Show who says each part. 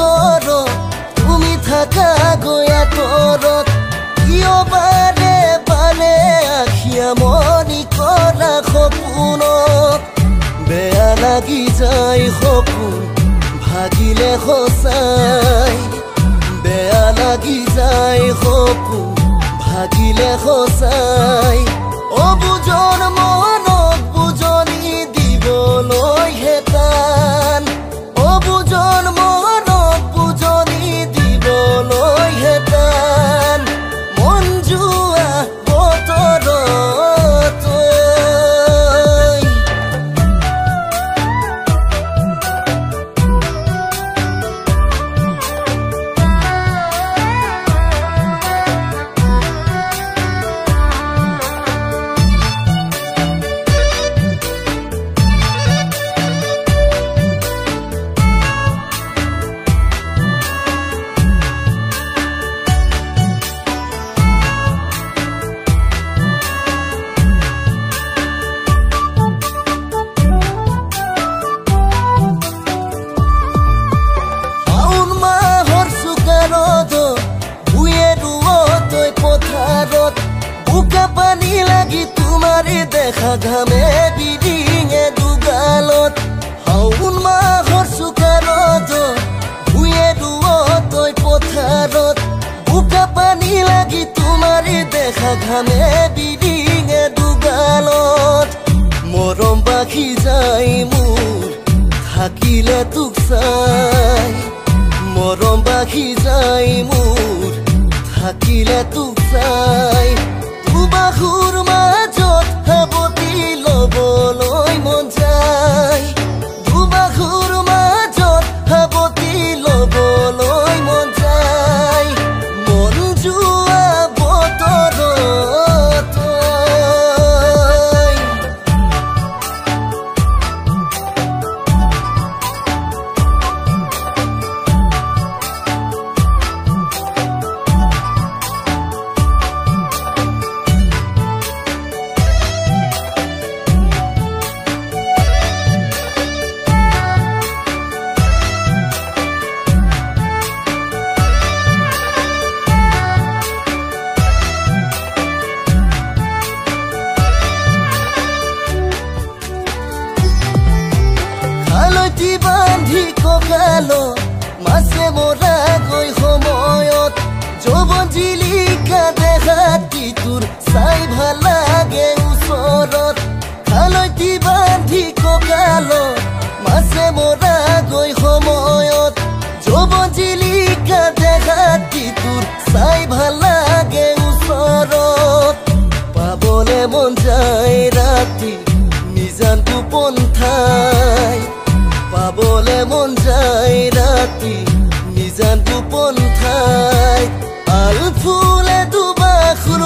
Speaker 1: ওচৰত তুমি থাকা গয়া তৰত কিয় বাৰে বাৰে আখিয়া মনি কৰা সপোনত বেয়া লাগি যায় সপোন ভাগিলে সঁচাই বেয়া লাগি যায় সপোন ভাগিলে সঁচাই অবুজন মনত বুজনি দিবলৈ হেতান অবুজন মনত বুজনি দিবলৈ হেতান মন যোৱা বতৰত বুকা পানী লাগি তোমাৰে দেখা ঘামে বিডিঙে দুগালত শাওণ মাহৰ চুকাৰত ভুয়ে দুৱতৈ পথাৰত বুকা পানী লাগি তোমাৰে দেখা ঘামে বিডিঙে দুগালত মৰম বাখি যায় মোৰ থাকিলে তোক চাই মৰম বাখি যায় মোৰ থাকিলে তোক চাই বাহুৰ মাজত সাৱতি ল'বলৈ মন যায় দুবাহুৰ মাজত সাৱতি ল'বলৈ মন যায় মন যোৱা বতৰত বান্ধি ককালো মাছে মৰা গৈ সময়ত যৌৱন জিলিকা দেখাতি তোৰ চাই ভাল লাগে ওচৰত খালৈতি বান্ধি ককালো মাছে মৰা গৈ সময়ত যৌৱন জিলিকা দেখাতি তোৰ চাই ভাল লাগে ওচৰত পাবলে মন যায় ৰাতি নিজান গোপন ঠাই পাবলে মন যায় ৰাতি নিজান গোপন ঠাই আল ফুলে দুবাখুৰ